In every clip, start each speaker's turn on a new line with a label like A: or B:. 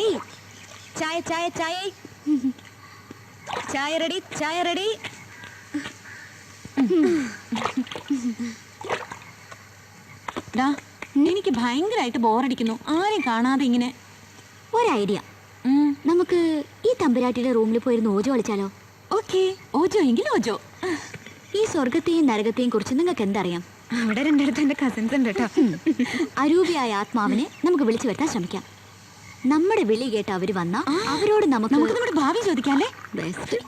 A: ഏയ് ചായ ചായ ചായ ചായ റെഡി ചായ റെഡി.
B: എനിക്ക് ഭയങ്കരമായിട്ട് ബോറടിക്കുന്നു. ആരെയും കാണാതെ ഇങ്ങനെ.
C: ഒരു ഐഡിയ, നമുക്ക് ഈ തമ്പുരാട്ടിയുടെ റൂമിൽ പോയിരുന്ന് ഓജോ കളിച്ചാലോ?
B: ഓക്കെ, ഓജോ എങ്കിൽ ഓജോ.
C: ഈ സ്വർഗത്തെയും നരകത്തെയും കുറിച്ച് നിങ്ങൾക്ക് എന്തറിയാം?
A: അവിടെ രണ്ടിടത്ത് എന്റെ കസിൻസ് ഉണ്ട് കേട്ടോ.
C: അരൂപിയായ ആത്മാവിനെ നമുക്ക് വിളിച്ചു വരുത്താൻ ശ്രമിക്കാം. നമ്മുടെ വിളി കേട്ട് അവര് വന്നാ അവരോട് നമുക്ക്
B: നമ്മുടെ ഭാവി ചോദിക്കാല്ലേ?
C: ബെസ്റ്റ്.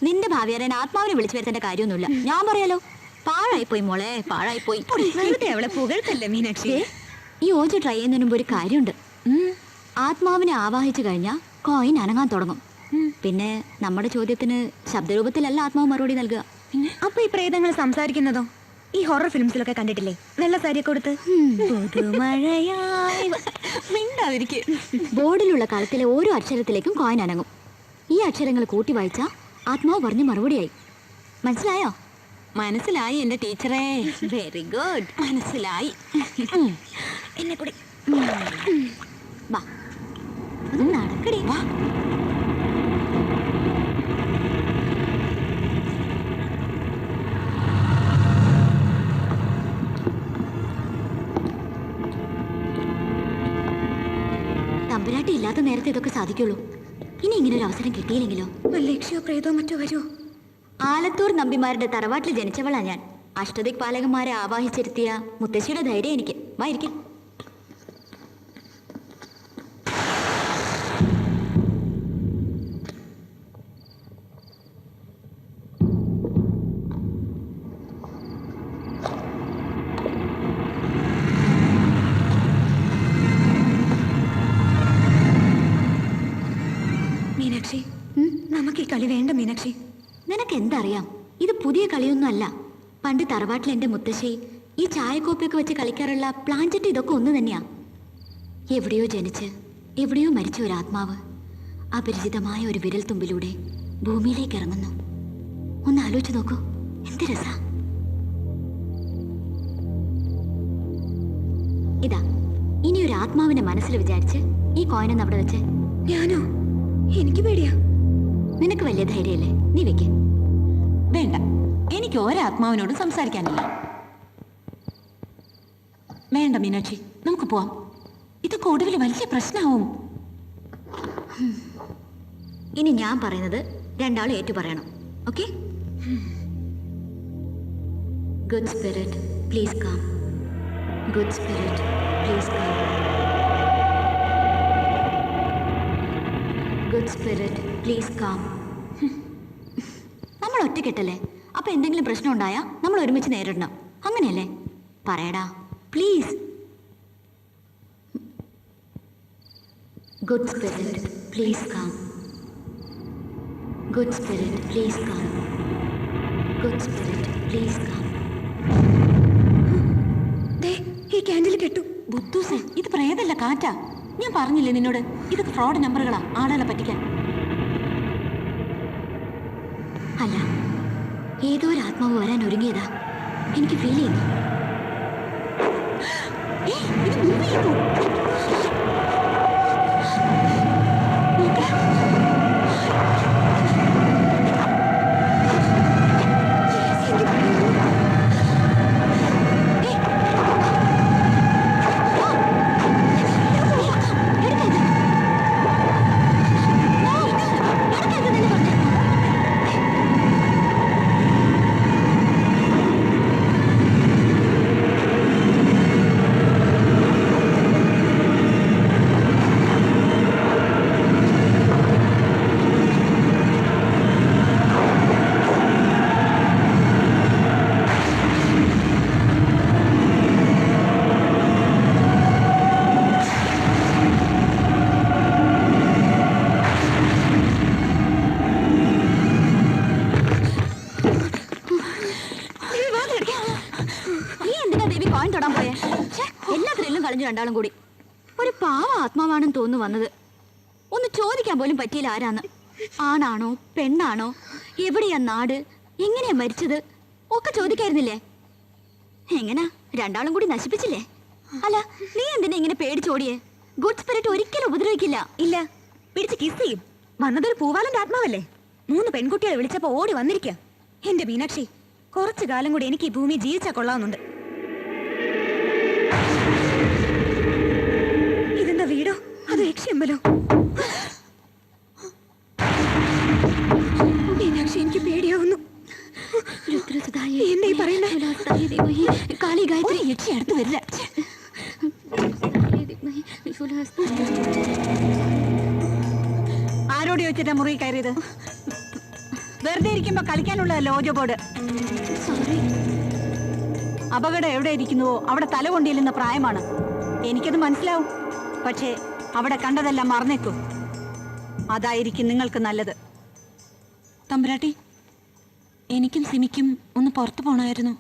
C: നിന്റെ ഭാവി അറിയാൻ ആത്മാവിനെ വിളിച്ചു വരുത്തേണ്ട കാര്യമൊന്നുമില്ല. ഞാൻ പറയാലോ, പാഴായിപ്പോയി മോളെ, പാഴായിപ്പോയി.
A: വെറുതെ അവളെ പുകഴ്ത്തല്ലേ മീനാക്ഷി.
C: ഈ ഓജോ ട്രൈ ചെയ്യുന്നതിന് മുമ്പ് ഒരു കാര്യമുണ്ട്. ആത്മാവിനെ ആവാഹിച്ചു കഴിഞ്ഞാൽ കോയിൻ അനങ്ങാൻ തുടങ്ങും. പിന്നെ നമ്മുടെ ചോദ്യത്തിന് ശബ്ദരൂപത്തിലല്ല ആത്മാവ് മറുപടി നൽകുക.
A: അപ്പൊ ഈ പ്രേതങ്ങൾ സംസാരിക്കുന്നതോ? ഈ ഹൊറർ ഫിലിംസിലൊക്കെ കണ്ടിട്ടില്ലേ, വെള്ള സാരിയൊക്കെ കൊടുത്ത്
C: ബോർഡിലുള്ള കളത്തിലെ ഓരോ അക്ഷരത്തിലേക്കും കോയിൻ അനങ്ങും. ഈ അക്ഷരങ്ങൾ കൂട്ടി വായിച്ചാൽ ആത്മാവ് പറഞ്ഞ് മറുപടിയായി. മനസ്സിലായോ?
B: മനസ്സിലായി എന്റെ ടീച്ചറേ.
C: വെരി ഗുഡ്,
B: മനസ്സിലായി.
A: എന്നെ കൂടി
C: വാ, നടക്കടി.
B: വാ.
C: തമ്പുരാട്ടി ഇല്ലാത്ത നേരത്തെ ഇതൊക്കെ സാധിക്കുള്ളൂ. ഇനി ഇങ്ങനെ ഒരു അവസരം കിട്ടിയില്ലെങ്കിലോ?
A: ലക്ഷ്യോ പ്രേതോ മറ്റോ വരുമോ?
C: ആലത്തൂർ നമ്പിമാരുടെ തറവാട്ടിൽ ജനിച്ചവളാ ഞാൻ. അഷ്ടദിക് പാലകന്മാരെ ആവാഹിച്ചിരുത്തിയ മുത്തശ്ശിയുടെ ധൈര്യം എനിക്ക്. വായിരിക്കും.
A: മീനാക്ഷി, നമുക്ക് ഈ കളി വേണ്ട മീനാക്ഷി.
C: നിനക്ക് എന്തറിയാം? ഇത് പുതിയ കളിയൊന്നും അല്ല. പണ്ട് തറവാട്ടിൽ എൻ്റെ മുത്തശ്ശി ഈ ചായക്കോപ്പയൊക്കെ വെച്ച് കളിക്കാറുള്ള പ്ലാഞ്ചറ്റ് ഇതൊക്കെ ഒന്ന് തന്നെയാ. എവിടെയോ ജനിച്ച് എവിടെയോ മരിച്ച ഒരു ആത്മാവ് അപരിചിതമായ ഒരു വിരൽ തുമ്പിലൂടെ ഭൂമിയിലേക്ക് ഇറങ്ങുന്നു. ഒന്ന് ആലോചിച്ച് നോക്കൂ, എന്ത് രസാ. ഇതാ, ഇനി ഒരു ആത്മാവിനെ മനസ്സിൽ വിചാരിച്ച് ഈ കോയിനൊന്ന് അവിടെ വെച്ച്.
A: ഞാനോ? എനിക്ക് പേടിയാ.
C: നിനക്ക് വലിയ ധൈര്യല്ലേ, നീ വെക്ക്.
B: വേണ്ട, എനിക്ക് ഒരാത്മാവിനോടും സംസാരിക്കാനില്ല. വേണ്ട മീനാക്ഷി, നമുക്ക് പോവാം. ഇതൊക്കെ ഒടുവിൽ വലിയ പ്രശ്നമാവും.
C: ഇനി ഞാൻ പറയുന്നത് രണ്ടാളും ഏറ്റു പറയണം. Okay? Good spirit please come. Good spirit please come. Good spirit please come. നമ്മൾ ഒറ്റക്കെട്ടല്ലേ? അപ്പൊ എന്തെങ്കിലും പ്രശ്നം ഉണ്ടായാൽ നമ്മൾ ഒരുമിച്ച് നേരിടണം. അങ്ങനെയല്ലേ? പറയടാ please. Good spirit please come. Good spirit please come. Good spirit please come.
A: ഈ ക്യാൻഡിൽ കെട്ടു.
B: ബുദ്ധൂസേ, ഇത് പ്രേതല്ല, കാറ്റാ. ഞാൻ പറഞ്ഞില്ലേ നിന്നോട്, ഇതൊക്കെ ഫ്രോഡ് നമ്പറുകളാ, ആളുകളെ പറ്റിക്കാൻ.
C: അല്ല, ഏതോ ഒരു ആത്മാവ് വരാൻ ഒരുങ്ങിയതാ എനിക്ക് ഫീൽ ചെയ്യുന്നു.
B: ഇത് മൂവ് ചെയ്യുന്നു.
C: രണ്ടാളും കൂടി ഒരു പാവ ആത്മാവാണെന്ന് തോന്നുന്നു വന്നത്. ഒന്ന് ചോദിക്കാൻ പോലും പറ്റിയില്ല ആരാന്ന്. ആണാണോ പെണ്ണാണോ, എവിടെയാ നാട്, എങ്ങനെയാ മരിച്ചത് ഒക്കെ ചോദിക്കായിരുന്നില്ലേ? എങ്ങനാ രണ്ടാളും കൂടി നശിപ്പിച്ചില്ലേ? അല്ല, നീ എന്തിനാ ഇങ്ങനെ പേടിച്ചോടിയേ? ഗുഡ് സ്പിരിറ്റ് ഒരിക്കലും ഉപദ്രവിക്കില്ല.
A: ഇല്ല, പിടിച്ച് കിസ് ചെയ്യും. വന്നതൊരു പൂവാലന്റെ ആത്മാവല്ലേ. 3 പെൺകുട്ടികളെ വിളിച്ചപ്പോ ഓടി വന്നിരിക്കുക. എന്റെ മീനാക്ഷി, കുറച്ചു കാലം കൂടി എനിക്ക് ഈ ഭൂമി ജീവിച്ചാ കൊള്ളാവുന്നുണ്ട്. ഇതെന്താ വീടോ അത് യക്ഷിയമ്പലോ? മീനാക്ഷി, എനിക്ക് പേടിയാവുന്നു. എന്നെ പറയുന്നത്
B: കാളി ഗായത്രി യക്ഷി അടുത്ത് വരില്ല.
D: ആരോട് ചോദിച്ചിട്ടാ മുറി കയറിയത്? വെറുതെ ഇരിക്കുമ്പോ കളിക്കാനുള്ള ലോജോ ബോർഡ്. അപകടം എവിടെ ഇരിക്കുന്നുവോ അവിടെ തല കൊണ്ടില്ലെന്ന പ്രായമാണ്. എനിക്കത് മനസ്സിലാവും. പക്ഷേ അവിടെ കണ്ടതെല്ലാം മറന്നേക്കൂ. അതായിരിക്കും നിങ്ങൾക്ക് നല്ലത്.
B: തമ്പുരാട്ടി, എനിക്കും സിമിക്കും ഒന്ന് പുറത്തു പോണായിരുന്നു.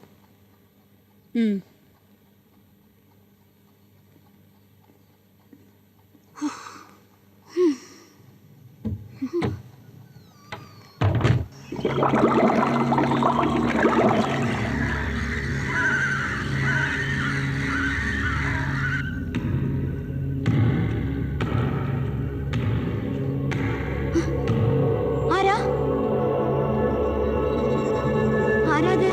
C: ആരാ ആരാത്?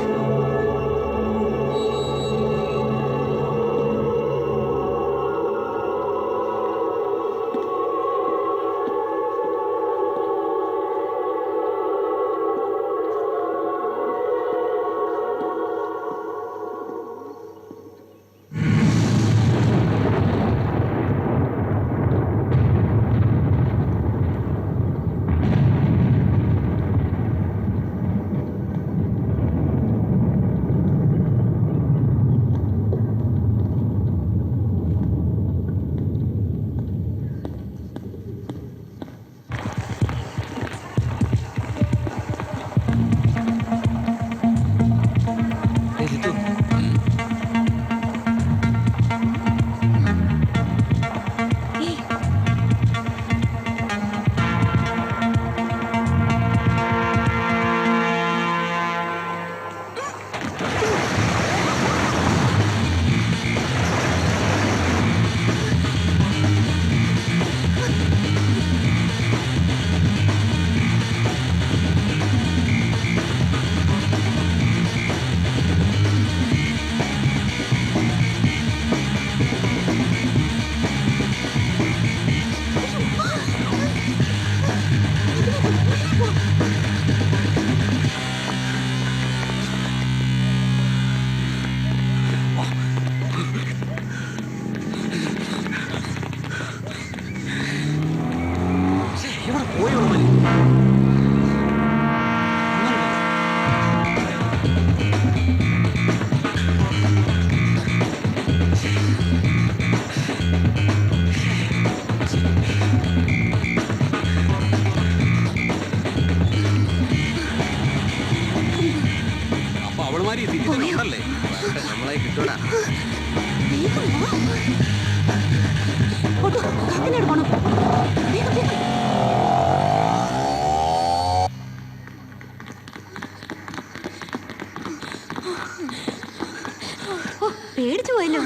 C: പേടിച്ചു പോയല്ലോ.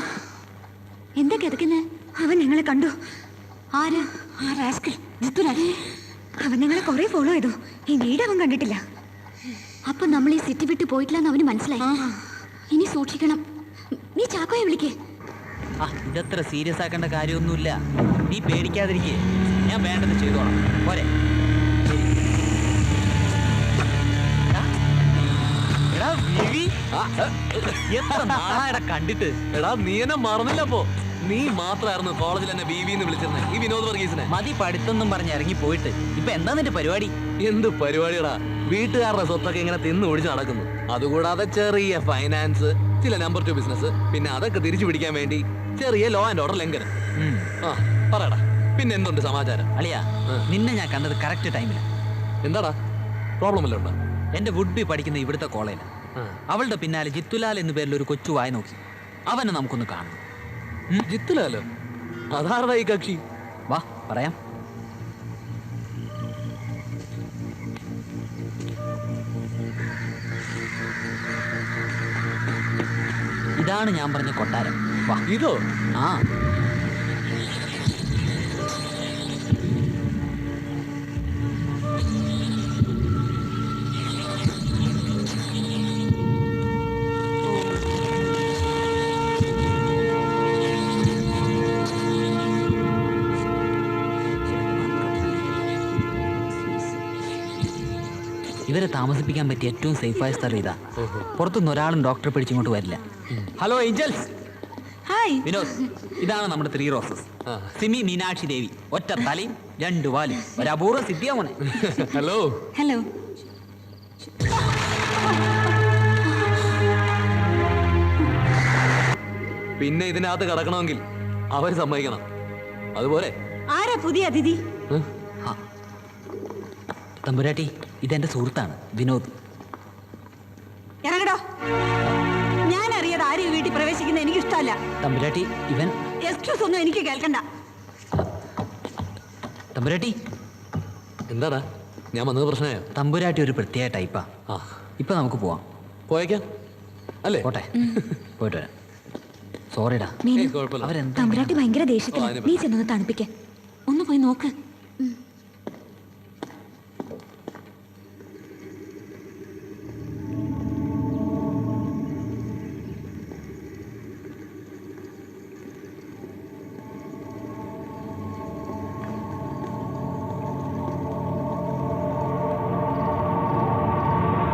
C: എന്താ കിതക്കുന്നേ?
A: അവൻ ഞങ്ങളെ കണ്ടു.
C: ആര്?
A: ആ റാസ്കൽ ജിത്തുരാജ്. അവൻ ഞങ്ങളെ കുറെ ഫോളോ ചെയ്തു. ഈ വീട് അവൻ കണ്ടിട്ടില്ല.
C: അപ്പൊ നമ്മൾ ഈ സിറ്റി വിട്ട് പോയിട്ടില്ലെന്ന് അവന് മനസ്സിലായി. ഇനി സൂക്ഷിക്കണം. നീ ചാക്കോയെ വിളിക്കേ.
E: ഇതത്ര സീരിയസ് ആക്കേണ്ട കാര്യമൊന്നുമില്ല. നീ പേടിക്കാതിരിക്കേ. ഞാൻ വേണ്ടത് ചെയ്തോളാം. പോരെ? എടാ വിവി, എത്ര നാളായടാ കണ്ടിട്ട്.
F: എടാ നീ എന്നെ മറന്നില്ലപ്പോ. നീ മാത്രമായിരുന്നു കോളേജിൽ എന്നെ ബീവിന്ന് വിളിച്ചിരുന്നത്. ഈ വിനോദ് വർഗീസിനെ.
E: മതി പഠിത്തൊന്നും പറഞ്ഞ് ഇറങ്ങി പോയിട്ട്. ഇപ്പൊ എന്താ നിന്റെ പരിപാടി?
F: എന്ത് പരിപാടിയടാ? വീട്ടുകാരുടെ സ്വത്തൊക്കെ ഇങ്ങനെ തിന്നു ഒഴിച്ച് നടക്കുന്നു. അതുകൂടാതെ ചെറിയ ഫൈനാൻസ്, ചില നമ്പർ 2 ബിസിനസ്, പിന്നെ അതൊക്കെ തിരിച്ചു പിടിക്കാൻ വേണ്ടി ചെറിയ ലോ ആൻഡ് ഓർഡർ ലംഘനം. പറയടാ, പിന്നെ എന്തുണ്ട് സമാചാരം?
E: അളിയാ, നിന്നെ ഞാൻ കണ്ടത് കറക്റ്റ് ടൈമില്ല.
F: എന്താടാ പ്രോബ്ലം അല്ല ഉണ്ടോ?
E: എന്റെ വുഡ്ബി പഠിക്കുന്ന ഇവിടുത്തെ കോളേജിൽ അവളുടെ പിന്നാലെ ജിത്തുലാൽ എന്നു പേരിൽ ഒരു കൊച്ചു വായി നോക്കി. അവനെ നമുക്കൊന്ന് കാണണം.
F: ജിത്തുലാലോ? അതാരടാ ഈ കക്ഷി?
E: വാ പറയാം. ഇതാണ് ഞാൻ പറഞ്ഞ കൊട്ടാരം. വാ.
F: ഇതോ?
E: ആ, താമസിപ്പിക്കാൻ പറ്റിയ ഏറ്റവും സേഫായ സ്ഥലം ഇതാ. പുറത്തുനിന്ന് ഒരാളും ഡോക്ടറെ പിടിച്ചിങ്ങോട്ട് വരില്ല. Hello Angeles.
B: ഹായ്.
E: വിനോദ്, ഇതാണ് നമ്മുടെ 3 റോസസ്. സിമി മീനാക്ഷി ദേവി, ഒറ്റ തലയും 2 വാലും, ഒരു അപൂർവ സിദ്ധിയാ മോനെ.
F: ഹലോ.
B: ഹലോ.
F: പിന്നെ ഇതിനകത്ത് കിടക്കണമെങ്കിൽ അവർ സമ്മതിക്കണം. അതുപോലെ
D: ആരാ പുതിയ അതിഥി?
E: തമ്പുരാട്ടി, ഇതെന്റെ സുഹൃത്താണ് വിനോദ്.
D: ഇറങ്ങടോ. ഞാൻ അറിയാതെ ആരും വീട്ടിൽ പ്രവേശിക്കുന്ന എനിക്ക് ഇഷ്ടമല്ല.
E: തമ്പുരാട്ടി, ഇവൻ.
D: എക്സ്ക്യൂസ് ഒന്നും എനിക്ക് കേൾക്കണ്ട.
E: തമ്പുരാട്ടി.
F: എന്താടാ, ഞാൻ വന്നത് പ്രശ്നമായോ?
E: തമ്പുരാട്ടി ഒരു പ്രത്യേക ടൈപ്പാ. ഇപ്പൊ നമുക്ക് പോവാം.
F: പോയേക്കാം അല്ലേ?
E: പോട്ടെ, പോയിട്ട് വരാം. സോറിടാ.
A: മീനു,
F: കുഴപ്പമില്ല.
E: അവരെന്താ
A: തമ്പുരാട്ടി ഭയങ്കര ദേഷ്യത്തില. നീ ചെന്നൊന്ന് തണുപ്പിക്കേ.
B: ഒന്ന് പോയി നോക്ക്.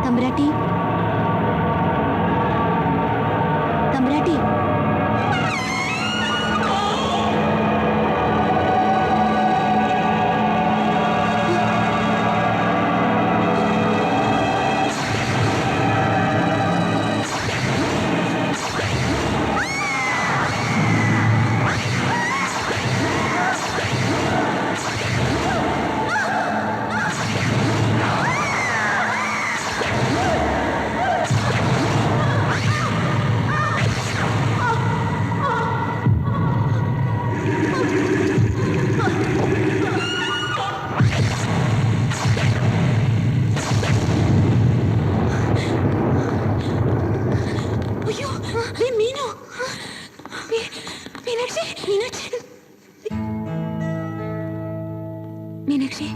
C: തമ്പുരാട്ടി, തമ്പുരാട്ടി.
A: മീനാക്ഷി,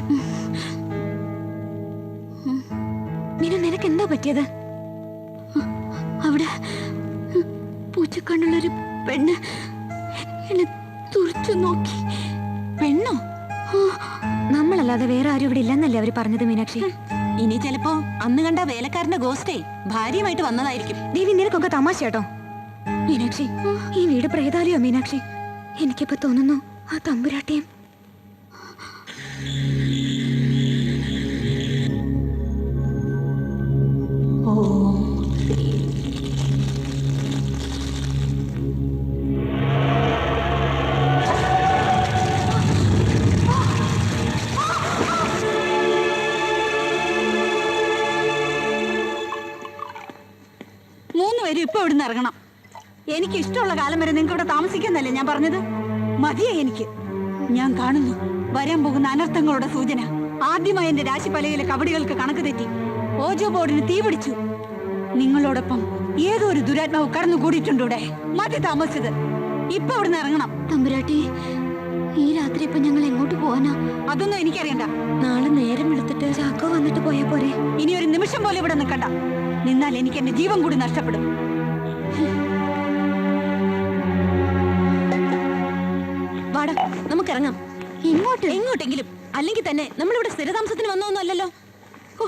A: മീനു, നിനക്ക് എന്താ പറ്റിയത്?
C: അവിടെ പൂച്ചക്കണ്ണുള്ളൊരു പെണ്ണ് എന്നെ തുറച്ചു നോക്കി.
B: പെണ്ണോ?
A: നമ്മളല്ലാതെ വേറെ ആരും ഇവിടെ ഇല്ലെന്നല്ലേ അവര് പറഞ്ഞത് മീനാക്ഷി?
B: ഇനി ചിലപ്പോ അന്ന് കണ്ട വേലക്കാരന്റെ ഗോസ്റ്റേ ഭാര്യയുമായിട്ട് വന്നതായിരിക്കും.
A: ദേവി, നിനക്കൊക്കെ തമാശ കേട്ടോ. മീനാക്ഷി, ഈ വീട് പ്രേതാലയോ മീനാക്ഷി? എനിക്കിപ്പോ തോന്നുന്നു ആ തമ്പുരാട്ടിയും.
D: മൂന്നുപേരും ഇപ്പൊ ഇവിടുന്ന് ഇറങ്ങണം. എനിക്ക് ഇഷ്ടമുള്ള കാലം വരെ നിങ്ങൾക്ക് ഇവിടെ താമസിക്കുന്നല്ലേ ഞാൻ പറഞ്ഞത്? മതിയെ എനിക്ക്. ഞാൻ കാണുന്നു വരാൻ പോകുന്ന അനർത്ഥങ്ങളുടെ സൂചന. ആദ്യമായി എന്റെ രാശിപ്പലയിലെ കബഡികൾക്ക് കണക്ക് തെറ്റി. ഓജോ ബോർഡിന് തീ പിടിച്ചു. നിങ്ങളോടൊപ്പം ഏതോ ഒരു ദുരാത്മാവ് കടന്നു കൂടിയിട്ടുണ്ടൂടെ. മതി താമസിച്ചത്. ഇപ്പൊ ഇവിടുന്ന് ഇറങ്ങണം.
C: തമ്പുരാട്ടി, ഈ രാത്രി ഇപ്പൊ ഞങ്ങൾ എങ്ങോട്ട് പോവാനാ?
D: അതൊന്നും എനിക്കറിയണ്ട.
A: നാളെ നേരം എടുത്തിട്ട് ചാക്കോ വന്നിട്ട് പോയാ പോരെ?
D: ഇനി ഒരു നിമിഷം പോലെ ഇവിടെ നിൽക്കണ്ട. നിന്നാൽ എനിക്ക് എന്റെ ജീവൻ കൂടി നഷ്ടപ്പെടും.
B: വാടാ, നമുക്ക് ഇറങ്ങാം.
C: ഇങ്ങോട്ട്?
B: എങ്ങോട്ടെങ്കിലും. അല്ലെങ്കിൽ തന്നെ നമ്മളിവിടെ സ്ഥിരതാമസത്തിന് വന്നൊന്നും അല്ലല്ലോ. ഓ,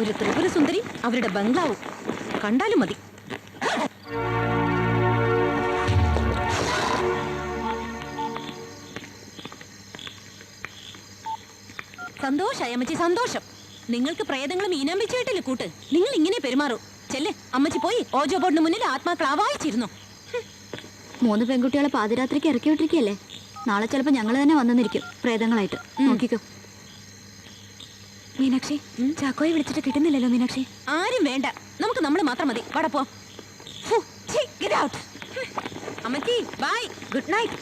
B: ഒരു ത്രിപുര സുന്ദരി, അവരുടെ ബംഗ്ലാവും കണ്ടാലും മതി. സന്തോഷായി അമ്മച്ചി, സന്തോഷം. നിങ്ങൾക്ക് പ്രേതങ്ങളും ഈനാമ്പിച്ചായിട്ടല്ലേ കൂട്ട്. നിങ്ങൾ ഇങ്ങനെ പെരുമാറൂ. ചെല്ലെ, അമ്മച്ചി പോയി ഓജോ ബോർഡിന് മുന്നിൽ ആത്മാക്കളാവായിച്ചിരുന്നു.
C: 3 പെൺകുട്ടികളെ പാതിരാത്രിക്ക് ഇറക്കി വിട്ടിരിക്കല്ലേ? നാളെ ചിലപ്പോ ഞങ്ങൾ തന്നെ വന്നിരിക്കും പ്രേതങ്ങളായിട്ട്. നോക്കിക്കോ.
A: മീനാക്ഷി, ചാക്കോയെ വിളിച്ചിട്ട് കിട്ടുന്നില്ലല്ലോ മീനാക്ഷി.
B: ആരും വേണ്ട, നമുക്ക് നമ്മൾ മാത്രം മതി. വാടാ പോ. അമ്മച്ചി ബൈ, ഗുഡ് നൈറ്റ്.